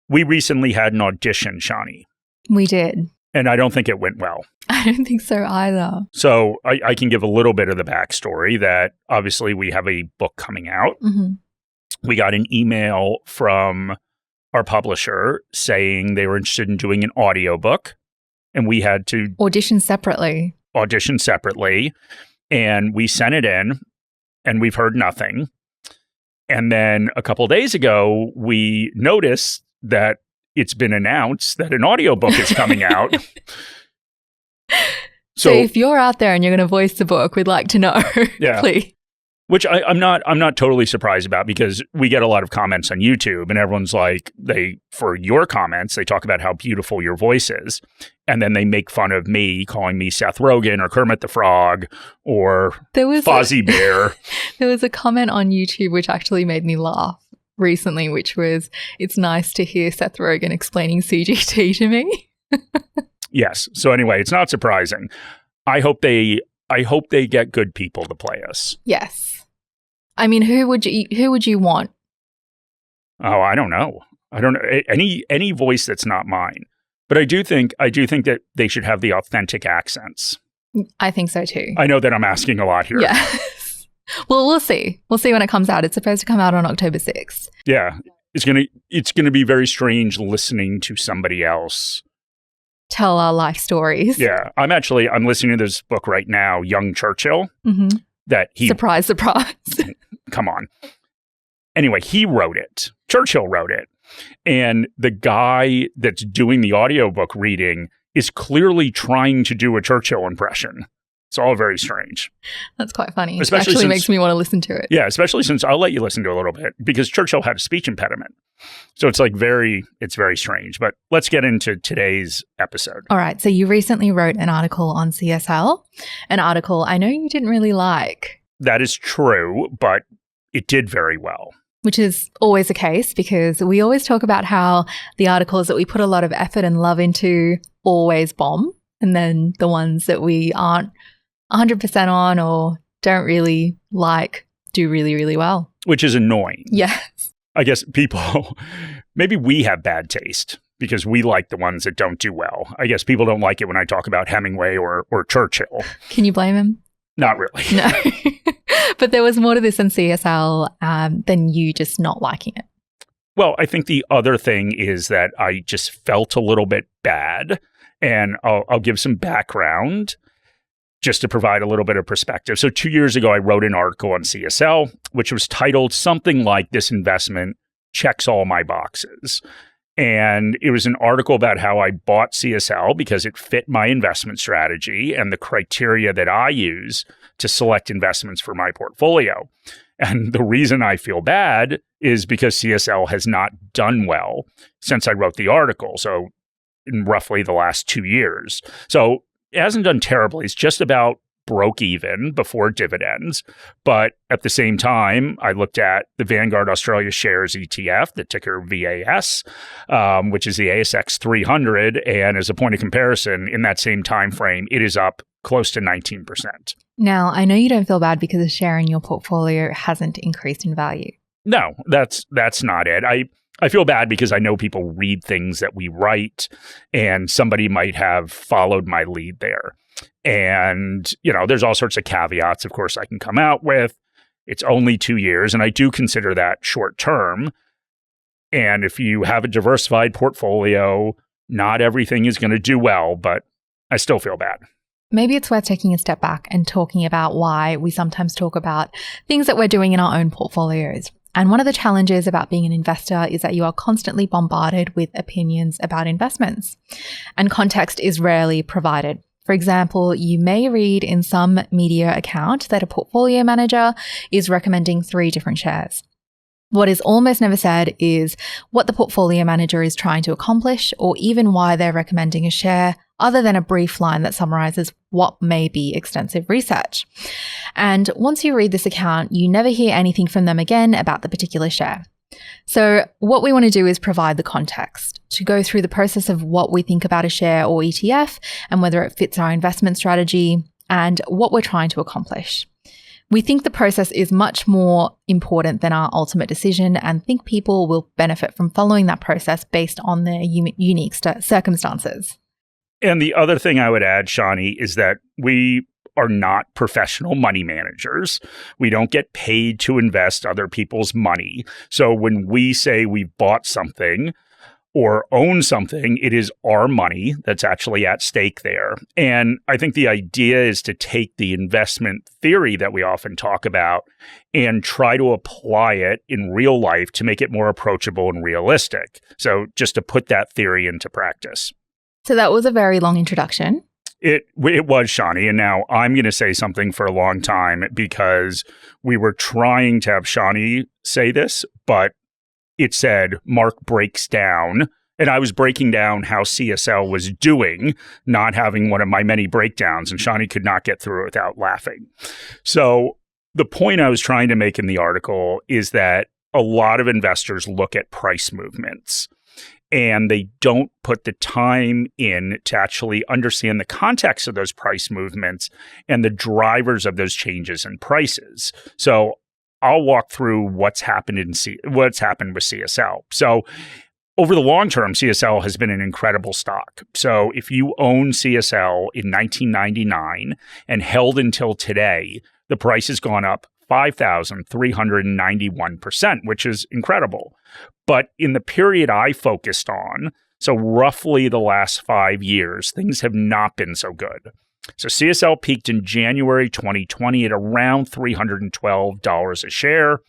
We recently had an audition, Shani. We did. And I don't think it went well. I don't think so either. So I can give a little bit of the backstory that obviously we have a book coming out. Mm-hmm. We got an email from our publisher saying they were interested in doing an audiobook, and we had to audition separately. And we sent it in, and we've heard nothing. And then a couple of days ago, we noticed that it's been announced that an audiobook is coming out. So if you're out there and you're going to voice the book, we'd like to know, please. Which I'm not totally surprised about, because we get a lot of comments on YouTube, and everyone's like, for your comments, they talk about how beautiful your voice is. And then they make fun of me, calling me Seth Rogen or Kermit the Frog or Fozzie Bear. There was a comment on YouTube which actually made me laugh recently, which was, it's nice to hear Seth Rogen explaining CGT to me. Yes. So anyway, it's not surprising. I hope they get good people to play us. Yes. I mean, who would you want? Oh, I don't know. Any voice that's not mine. But I do think that they should have the authentic accents. I think so too. I know that I'm asking a lot here. Yes. Well, we'll see. We'll see when it comes out. It's supposed to come out on October 6th. Yeah. It's gonna be very strange listening to somebody else tell our life stories. Yeah. I'm listening to this book right now, Young Churchill. Mm-hmm. Surprise. Come on. Anyway, he wrote it. Churchill wrote it. And the guy that's doing the audiobook reading is clearly trying to do a Churchill impression. It's all very strange. That's quite funny. It actually makes me want to listen to it. Yeah, especially since I'll let you listen to a little bit, because Churchill had a speech impediment. So it's very strange. But let's get into today's episode. All right. So you recently wrote an article on CSL, an article I know you didn't really like. That is true, but it did very well. Which is always the case, because we always talk about how the articles that we put a lot of effort and love into always bomb. And then the ones that we aren't 100% on or don't really like do really, really well. Which is annoying. Yes. I guess maybe we have bad taste because we like the ones that don't do well. I guess people don't like it when I talk about Hemingway or Churchill. Can you blame him? Not really. No. But there was more to this in CSL than you just not liking it. Well, I think the other thing is that I just felt a little bit bad. And I'll give some background just to provide a little bit of perspective. So 2 years ago, I wrote an article on CSL, which was titled something like "This Investment Checks All My Boxes." And it was an article about how I bought CSL because it fit my investment strategy and the criteria that I use to select investments for my portfolio. And the reason I feel bad is because CSL has not done well since I wrote the article. So in roughly the last 2 years. So it hasn't done terribly. It's just about broke even before dividends. But at the same time, I looked at the Vanguard Australia Shares ETF, the ticker VAS, which is the ASX 300. And as a point of comparison, in that same time frame, it is up close to 19%. Now, I know you don't feel bad because a share in your portfolio hasn't increased in value. No, that's not it. I feel bad because I know people read things that we write, and somebody might have followed my lead there. And, there's all sorts of caveats, of course, I can come out with. It's only 2 years, and I do consider that short term. And if you have a diversified portfolio, not everything is going to do well, but I still feel bad. Maybe it's worth taking a step back and talking about why we sometimes talk about things that we're doing in our own portfolios. And one of the challenges about being an investor is that you are constantly bombarded with opinions about investments, and context is rarely provided. For example, you may read in some media account that a portfolio manager is recommending 3 different shares. What is almost never said is what the portfolio manager is trying to accomplish, or even why they're recommending a share, other than a brief line that summarizes what may be extensive research. And once you read this account, you never hear anything from them again about the particular share. So what we want to do is provide the context to go through the process of what we think about a share or ETF and whether it fits our investment strategy and what we're trying to accomplish. We think the process is much more important than our ultimate decision and think people will benefit from following that process based on their unique circumstances. And the other thing I would add, Shani, is that we are not professional money managers. We don't get paid to invest other people's money. So when we say we've bought something or own something, it is our money that's actually at stake there. And I think the idea is to take the investment theory that we often talk about and try to apply it in real life to make it more approachable and realistic. So just to put that theory into practice. So that was a very long introduction. It was, Shani, and now I'm going to say something for a long time because we were trying to have Shani say this, but it said Mark breaks down, and I was breaking down how CSL was doing, not having one of my many breakdowns, and Shani could not get through it without laughing. So the point I was trying to make in the article is that a lot of investors look at price movements and they don't put the time in to actually understand the context of those price movements and the drivers of those changes in prices. So I'll walk through what's happened with CSL. So over the long term, CSL has been an incredible stock. So if you own CSL in 1999 and held until today, the price has gone up 5,391%, which is incredible. But in the period I focused on, so roughly the last 5 years, things have not been so good. So CSL peaked in January 2020 at around $312 a share,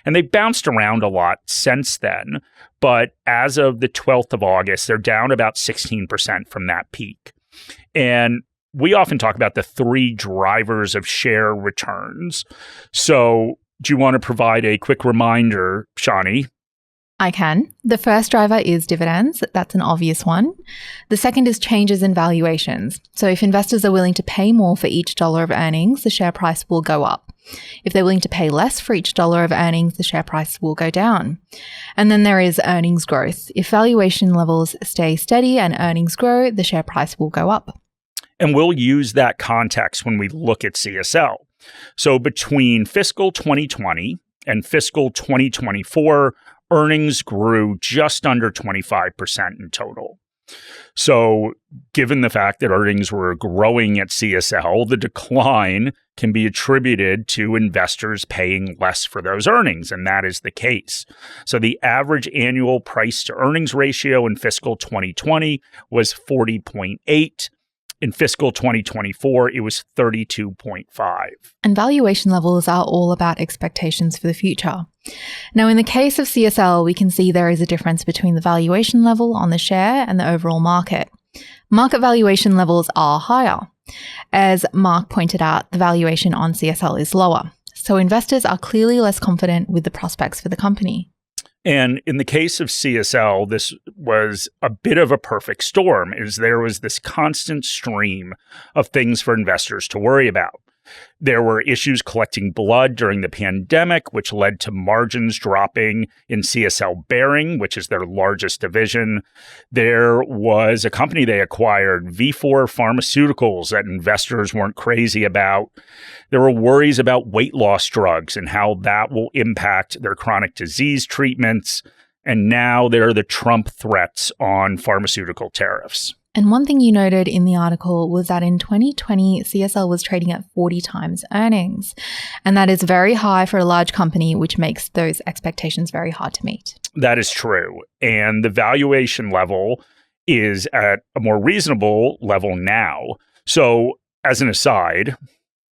and they bounced around a lot since then. But as of the 12th of August, they're down about 16% from that peak. And we often talk about the 3 drivers of share returns. So do you want to provide a quick reminder, Shani? I can. The first driver is dividends. That's an obvious one. The second is changes in valuations. So if investors are willing to pay more for each dollar of earnings, the share price will go up. If they're willing to pay less for each dollar of earnings, the share price will go down. And then there is earnings growth. If valuation levels stay steady and earnings grow, the share price will go up. And we'll use that context when we look at CSL. So between fiscal 2020 and fiscal 2024, earnings grew just under 25% in total. So given the fact that earnings were growing at CSL, the decline can be attributed to investors paying less for those earnings, and that is the case. So the average annual price to earnings ratio in fiscal 2020 was 40.8. In fiscal 2024, it was 32.5. And valuation levels are all about expectations for the future. Now, in the case of CSL, we can see there is a difference between the valuation level on the share and the overall market. Market valuation levels are higher. As Mark pointed out, the valuation on CSL is lower. So investors are clearly less confident with the prospects for the company. And in the case of CSL, this was a bit of a perfect storm, as there was this constant stream of things for investors to worry about. There were issues collecting blood during the pandemic, which led to margins dropping in CSL Behring, which is their largest division. There was a company they acquired, V4 Pharmaceuticals, that investors weren't crazy about. There were worries about weight loss drugs and how that will impact their chronic disease treatments. And now there are the Trump threats on pharmaceutical tariffs. And one thing you noted in the article was that in 2020, CSL was trading at 40 times earnings. And that is very high for a large company, which makes those expectations very hard to meet. That is true. And the valuation level is at a more reasonable level now. So as an aside,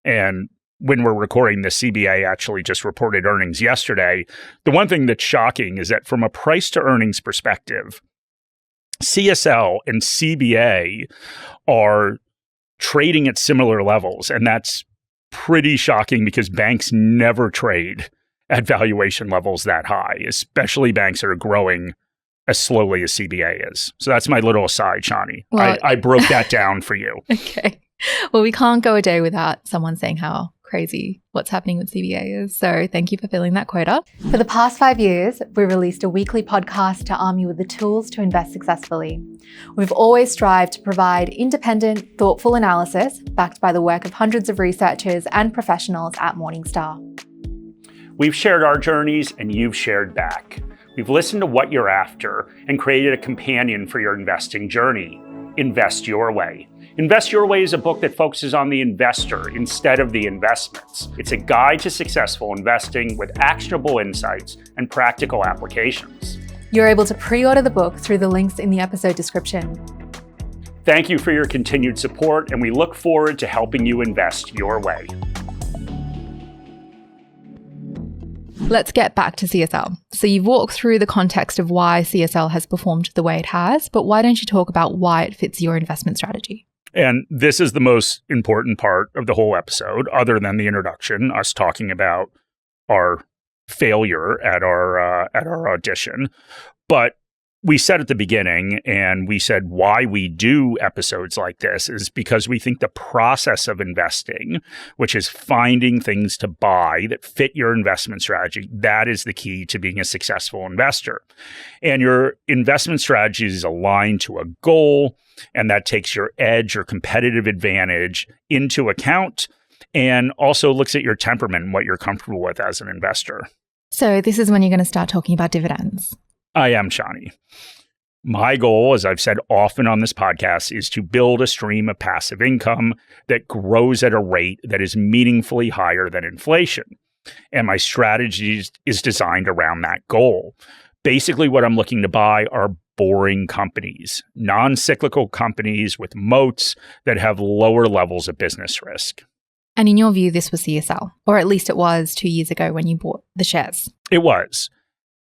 and when we're recording, the CBA actually just reported earnings yesterday. The one thing that's shocking is that from a price to earnings perspective, CSL and CBA are trading at similar levels. And that's pretty shocking because banks never trade at valuation levels that high, especially banks that are growing as slowly as CBA is. So that's my little aside, Shani. Well, I broke that down for you. Okay. Well, we can't go a day without someone saying how crazy what's happening with CBA is. So thank you for filling that quota. For the past 5 years, we released a weekly podcast to arm you with the tools to invest successfully. We've always strived to provide independent, thoughtful analysis backed by the work of hundreds of researchers and professionals at Morningstar. We've shared our journeys and you've shared back. We've listened to what you're after and created a companion for your investing journey. Invest Your Way. Invest Your Way is a book that focuses on the investor instead of the investments. It's a guide to successful investing with actionable insights and practical applications. You're able to pre-order the book through the links in the episode description. Thank you for your continued support, and we look forward to helping you invest your way. Let's get back to CSL. So you've walked through the context of why CSL has performed the way it has, but why don't you talk about why it fits your investment strategy? And this is the most important part of the whole episode, other than the introduction, us talking about our failure at our audition. But we said at the beginning, and we said why we do episodes like this is because we think the process of investing, which is finding things to buy that fit your investment strategy, that is the key to being a successful investor. And your investment strategy is aligned to a goal, and that takes your edge or competitive advantage into account and also looks at your temperament and what you're comfortable with as an investor. So this is when you're going to start talking about dividends. I am Shani. My goal, as I've said often on this podcast, is to build a stream of passive income that grows at a rate that is meaningfully higher than inflation. And my strategy is designed around that goal. Basically, what I'm looking to buy are boring companies, non-cyclical companies with moats that have lower levels of business risk. And in your view, this was CSL, or at least it was 2 years ago when you bought the shares. It was.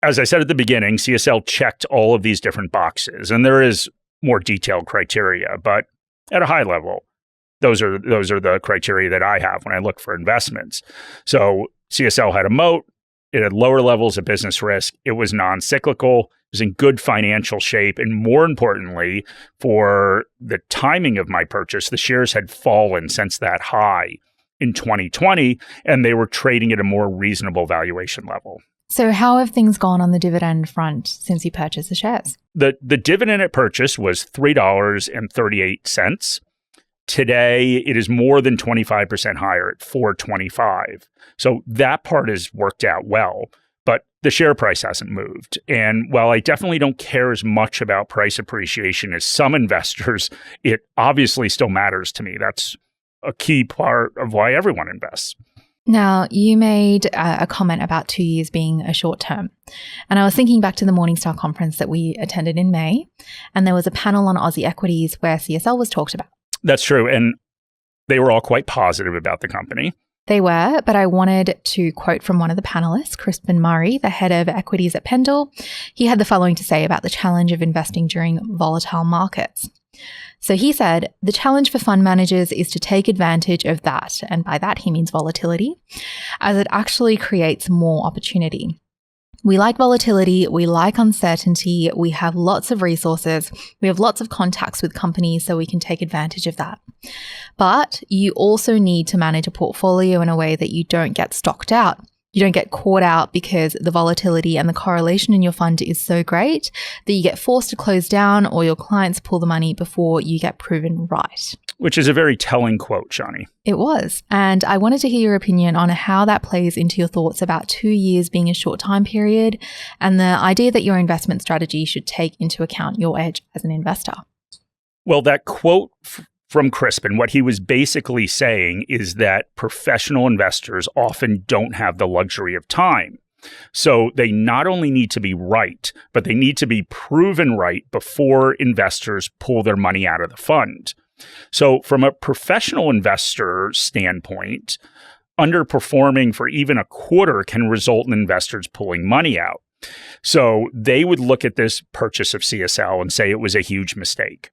As I said at the beginning, CSL checked all of these different boxes, and there is more detailed criteria, but at a high level, those are the criteria that I have when I look for investments. So CSL had a moat, it had lower levels of business risk, it was non-cyclical, it was in good financial shape, and more importantly, for the timing of my purchase, the shares had fallen since that high in 2020, and they were trading at a more reasonable valuation level. So how have things gone on the dividend front since you purchased the shares? The dividend at purchase was $3.38. Today, it is more than 25% higher at $4.25. So that part has worked out well, but the share price hasn't moved. And while I definitely don't care as much about price appreciation as some investors, it obviously still matters to me. That's a key part of why everyone invests. Now, you made a comment about 2 years being a short term. And I was thinking back to the Morningstar conference that we attended in May, and there was a panel on Aussie equities where CSL was talked about. That's true. And they were all quite positive about the company. They were, but I wanted to quote from one of the panelists, Crispin Murray, the head of equities at Pendal. He had the following to say about the challenge of investing during volatile markets. So he said, the challenge for fund managers is to take advantage of that, and by that he means volatility, as it actually creates more opportunity. We like volatility, we like uncertainty, we have lots of resources, we have lots of contacts with companies so we can take advantage of that. But you also need to manage a portfolio in a way that you don't get stocked out. You don't get caught out because the volatility and the correlation in your fund is so great that you get forced to close down or your clients pull the money before you get proven right. Which is a very telling quote, Shani. It was. And I wanted to hear your opinion on how that plays into your thoughts about 2 years being a short time period and the idea that your investment strategy should take into account your edge as an investor. Well, that quote from Crispin, what he was basically saying is that professional investors often don't have the luxury of time. So they not only need to be right, but they need to be proven right before investors pull their money out of the fund. So from a professional investor standpoint, underperforming for even a quarter can result in investors pulling money out. So they would look at this purchase of CSL and say it was a huge mistake.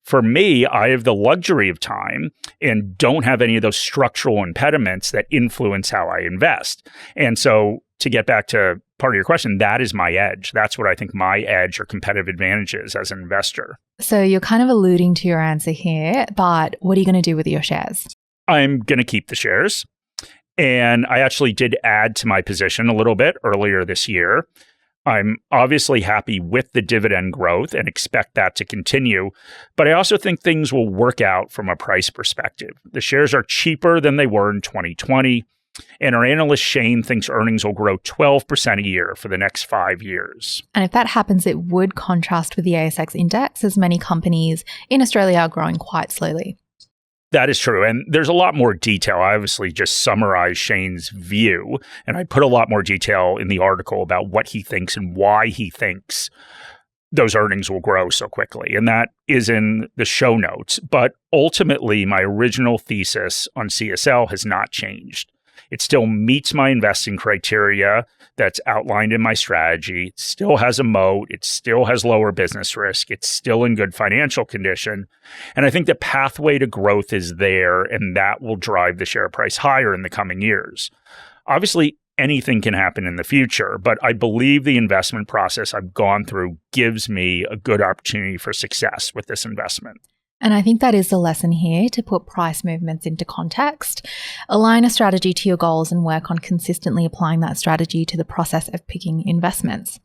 For me, I have the luxury of time and don't have any of those structural impediments that influence how I invest. And so to get back to part of your question, that is my edge. That's what I think my edge or competitive advantage is as an investor. So you're kind of alluding to your answer here, but what are you going to do with your shares? I'm going to keep the shares. And I actually did add to my position a little bit earlier this year. I'm obviously happy with the dividend growth and expect that to continue, but I also think things will work out from a price perspective. The shares are cheaper than they were in 2020, and our analyst Shane thinks earnings will grow 12% a year for the next 5 years. And if that happens, it would contrast with the ASX index, as many companies in Australia are growing quite slowly. That is true. And there's a lot more detail. I obviously just summarized Shane's view, and I put a lot more detail in the article about what he thinks and why he thinks those earnings will grow so quickly. And that is in the show notes. But ultimately, my original thesis on CSL has not changed. It still meets my investing criteria that's outlined in my strategy. It still has a moat. It still has lower business risk. It's still in good financial condition. And I think the pathway to growth is there, and that will drive the share price higher in the coming years. Obviously, anything can happen in the future, but I believe the investment process I've gone through gives me a good opportunity for success with this investment. And I think that is the lesson here, to put price movements into context. Align a strategy to your goals and work on consistently applying that strategy to the process of picking investments.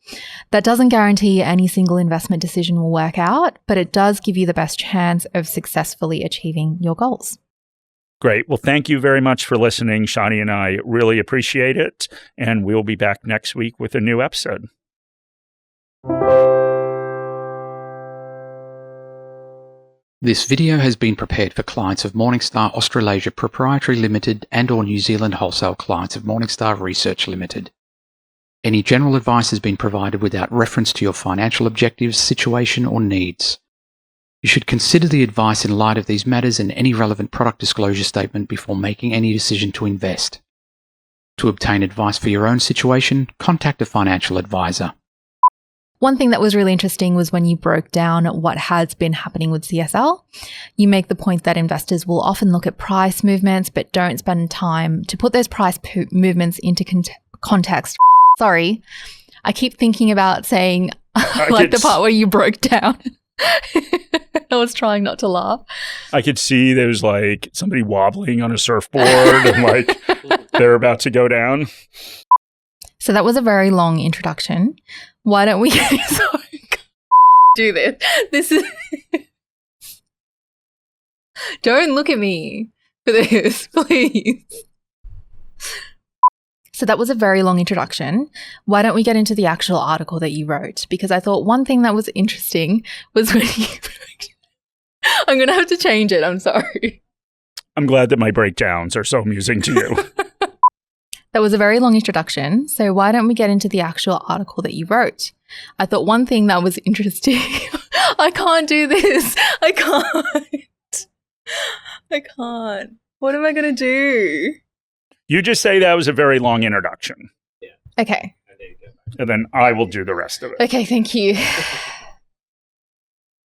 That doesn't guarantee any single investment decision will work out, but it does give you the best chance of successfully achieving your goals. Great. Well, thank you very much for listening. Shani and I really appreciate it. And we'll be back next week with a new episode. This video has been prepared for clients of Morningstar Australasia Pty Ltd and or New Zealand wholesale clients of Morningstar Research Ltd. Any general advice has been provided without reference to your financial objectives, situation or needs. You should consider the advice in light of these matters and any relevant product disclosure statement before making any decision to invest. To obtain advice for your own situation, contact a financial advisor. One thing that was really interesting was when you broke down what has been happening with CSL. You make the point that investors will often look at price movements, but don't spend time to put those price movements into context. Sorry, I keep thinking about saying like the part where you broke down. I was trying not to laugh. I could see there was like somebody wobbling on a surfboard and like they're about to go down. So that was a very long introduction. Why don't we do this? This is Don't look at me for this, please. So that was a very long introduction. Why don't we get into the actual article that you wrote? Because I thought one thing that was interesting was when you I'm going to have to change it. I'm sorry. I'm glad that my breakdowns are so amusing to you. That was a very long introduction. So why don't we get into the actual article that you wrote? I thought one thing that was interesting. I can't do this. I can't. What am I going to do? You just say that was a very long introduction. Okay. And then I will do the rest of it. Okay, thank you.